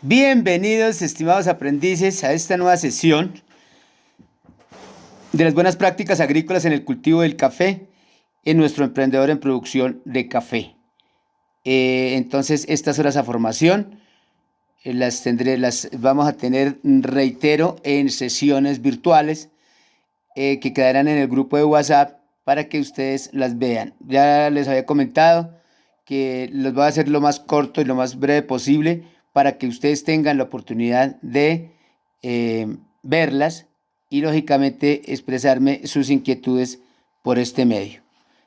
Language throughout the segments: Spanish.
Bienvenidos, estimados aprendices, a esta nueva sesión de las buenas prácticas agrícolas en el cultivo del café en nuestro emprendedor en producción de café. Entonces, estas horas a formación las vamos a tener, reitero, en sesiones virtuales que quedarán en el grupo de WhatsApp para que ustedes las vean. Ya les había comentado que los voy a hacer lo más corto y lo más breve posible para que ustedes tengan la oportunidad de verlas y lógicamente expresarme sus inquietudes por este medio.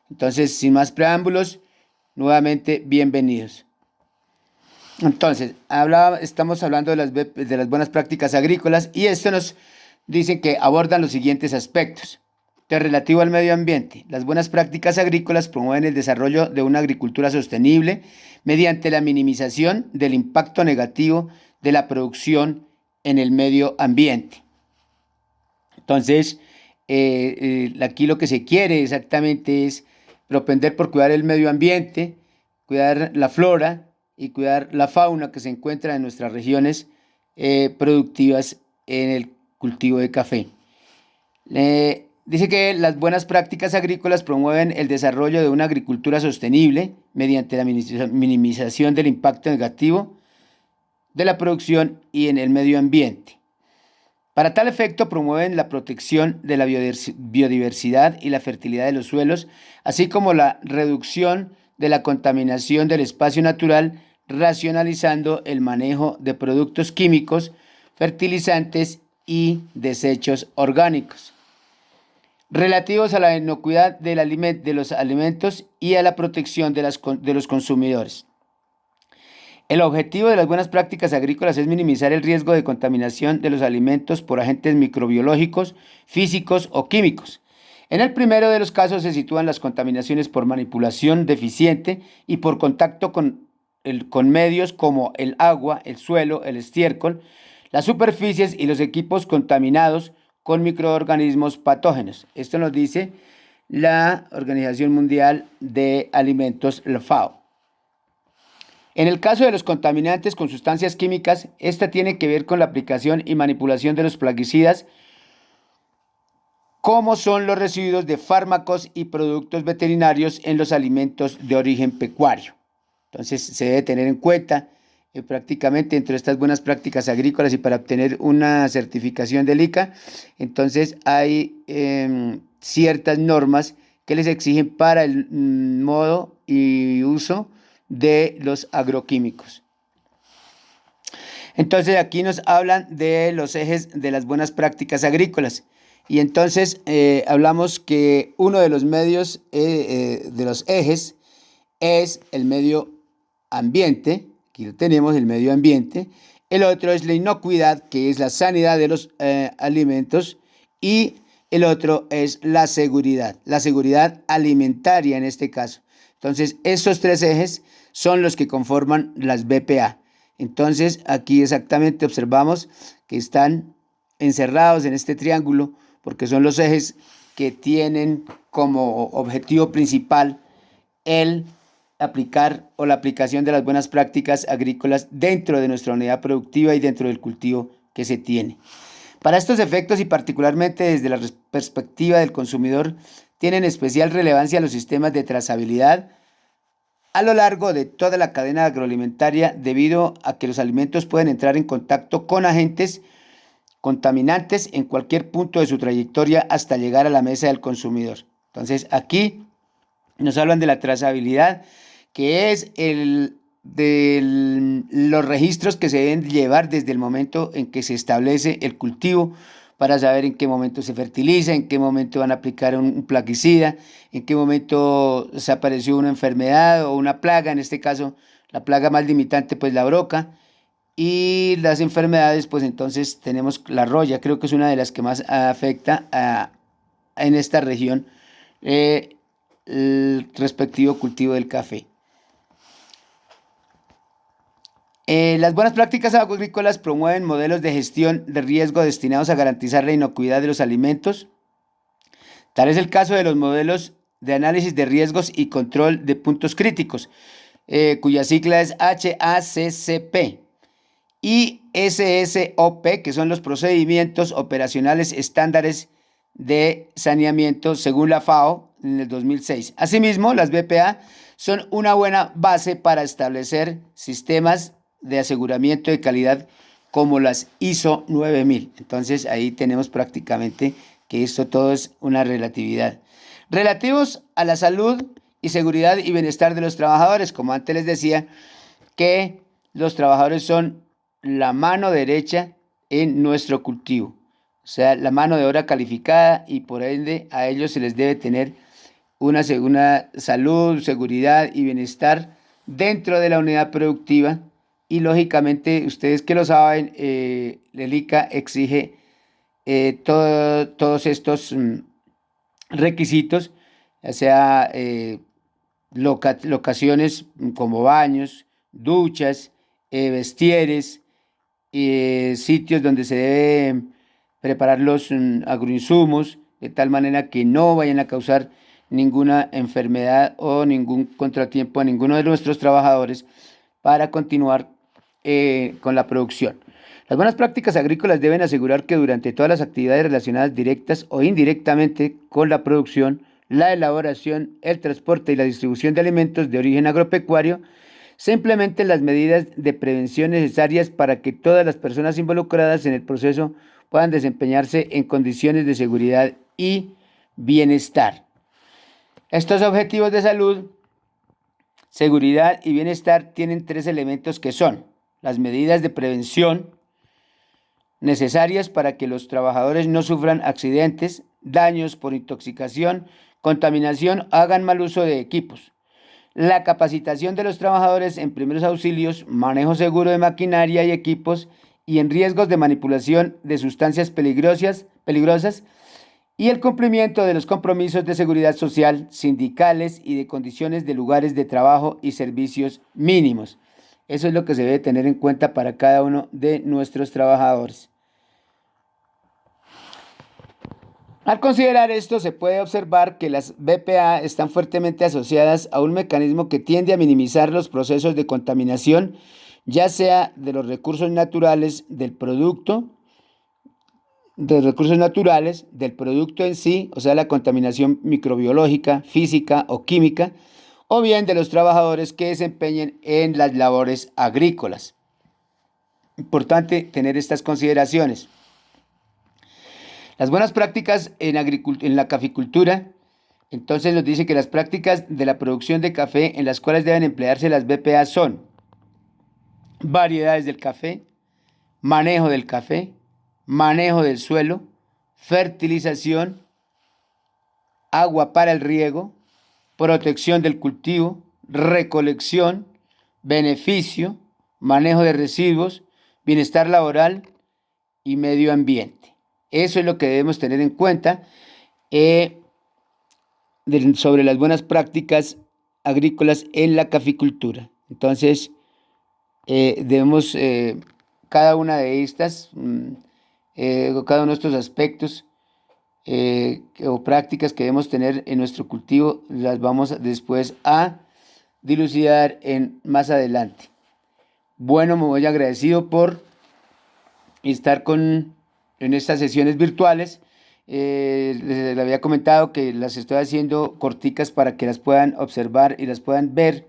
Entonces, sin más preámbulos, nuevamente bienvenidos. Entonces, estamos hablando de las buenas prácticas agrícolas y esto nos dice que abordan los siguientes aspectos. Entonces, relativo al medio ambiente, las buenas prácticas agrícolas promueven el desarrollo de una agricultura sostenible mediante la minimización del impacto negativo de la producción en el medio ambiente. Entonces, aquí lo que se quiere exactamente es propender por cuidar el medio ambiente, cuidar la flora y cuidar la fauna que se encuentra en nuestras regiones productivas en el cultivo de café. Dice que las buenas prácticas agrícolas promueven el desarrollo de una agricultura sostenible mediante la minimización del impacto negativo de la producción y en el medio ambiente. Para tal efecto, promueven la protección de la biodiversidad y la fertilidad de los suelos, así como la reducción de la contaminación del espacio natural, racionalizando el manejo de productos químicos, fertilizantes y desechos orgánicos, relativos a la inocuidad de los alimentos y a la protección de los consumidores. El objetivo de las buenas prácticas agrícolas es minimizar el riesgo de contaminación de los alimentos por agentes microbiológicos, físicos o químicos. En el primero de los casos se sitúan las contaminaciones por manipulación deficiente y por contacto con medios como el agua, el suelo, el estiércol, las superficies y los equipos contaminados con microorganismos patógenos. Esto nos dice la Organización Mundial de Alimentos, la FAO. En el caso de los contaminantes con sustancias químicas, esta tiene que ver con la aplicación y manipulación de los plaguicidas, como son los residuos de fármacos y productos veterinarios en los alimentos de origen pecuario. Entonces, se debe tener en cuenta prácticamente entre estas buenas prácticas agrícolas y para obtener una certificación del ICA, entonces hay ciertas normas que les exigen para el modo y uso de los agroquímicos. Entonces aquí nos hablan de los ejes de las buenas prácticas agrícolas y entonces hablamos que uno de los medios de los ejes es el medio ambiente. Aquí lo tenemos, el medio ambiente. El otro es la inocuidad, que es la sanidad de los alimentos, y el otro es la seguridad alimentaria en este caso. Entonces, estos tres ejes son los que conforman las BPA. Entonces, aquí exactamente observamos que están encerrados en este triángulo porque son los ejes que tienen como objetivo principal el aplicar o la aplicación de las buenas prácticas agrícolas dentro de nuestra unidad productiva y dentro del cultivo que se tiene. Para estos efectos y particularmente desde la perspectiva del consumidor, tienen especial relevancia los sistemas de trazabilidad a lo largo de toda la cadena agroalimentaria, debido a que los alimentos pueden entrar en contacto con agentes contaminantes en cualquier punto de su trayectoria hasta llegar a la mesa del consumidor. Entonces, aquí nos hablan de la trazabilidad, que es los registros que se deben llevar desde el momento en que se establece el cultivo, para saber en qué momento se fertiliza, en qué momento van a aplicar un plaguicida, en qué momento se apareció una enfermedad o una plaga, en este caso la plaga más limitante pues la broca, y las enfermedades pues entonces tenemos la roya, creo que es una de las que más afecta en esta región el respectivo cultivo del café. Las buenas prácticas agrícolas promueven modelos de gestión de riesgo destinados a garantizar la inocuidad de los alimentos. Tal es el caso de los modelos de análisis de riesgos y control de puntos críticos, cuya sigla es HACCP, y SSOP, que son los procedimientos operacionales estándares de saneamiento según la FAO en el 2006. Asimismo, las BPA son una buena base para establecer sistemas de aseguramiento de calidad como las ISO 9000. Entonces ahí tenemos prácticamente que esto todo es una relatividad. Relativos a la salud y seguridad y bienestar de los trabajadores, como antes les decía, que los trabajadores son la mano derecha en nuestro cultivo, o sea, la mano de obra calificada, y por ende a ellos se les debe tener una salud, seguridad y bienestar dentro de la unidad productiva. Y lógicamente, ustedes que lo saben, el ICA exige todos estos requisitos, ya sea locaciones como baños, duchas, vestieres, sitios donde se deben preparar los agroinsumos, de tal manera que no vayan a causar ninguna enfermedad o ningún contratiempo a ninguno de nuestros trabajadores para continuar con la producción. Las buenas prácticas agrícolas deben asegurar que durante todas las actividades relacionadas directas o indirectamente con la producción, la elaboración, el transporte y la distribución de alimentos de origen agropecuario, se implementen las medidas de prevención necesarias para que todas las personas involucradas en el proceso puedan desempeñarse en condiciones de seguridad y bienestar. Estos objetivos de salud, seguridad y bienestar tienen tres elementos que son las medidas de prevención necesarias para que los trabajadores no sufran accidentes, daños por intoxicación, contaminación, hagan mal uso de equipos. La capacitación de los trabajadores en primeros auxilios, manejo seguro de maquinaria y equipos y en riesgos de manipulación de sustancias peligrosas y el cumplimiento de los compromisos de seguridad social, sindicales y de condiciones de lugares de trabajo y servicios mínimos. Eso es lo que se debe tener en cuenta para cada uno de nuestros trabajadores. Al considerar esto, se puede observar que las BPA están fuertemente asociadas a un mecanismo que tiende a minimizar los procesos de contaminación, ya sea de los recursos naturales del producto, en sí, o sea, la contaminación microbiológica, física o química, o bien de los trabajadores que desempeñen en las labores agrícolas. Importante tener estas consideraciones. Las buenas prácticas en la caficultura, entonces nos dice que las prácticas de la producción de café en las cuales deben emplearse las BPA son variedades del café, manejo del café, manejo del suelo, fertilización, agua para el riego, protección del cultivo, recolección, beneficio, manejo de residuos, bienestar laboral y medio ambiente. Eso es lo que debemos tener en cuenta sobre las buenas prácticas agrícolas en la caficultura. Entonces, debemos cada una de estas, cada uno de estos aspectos o prácticas que debemos tener en nuestro cultivo, las vamos después a dilucidar más adelante. Bueno, me voy agradecido por estar en estas sesiones virtuales. Les había comentado que las estoy haciendo corticas para que las puedan observar y las puedan ver,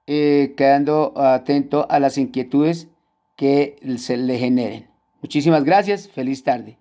quedando atento a las inquietudes que se le generen. Muchísimas gracias, feliz tarde.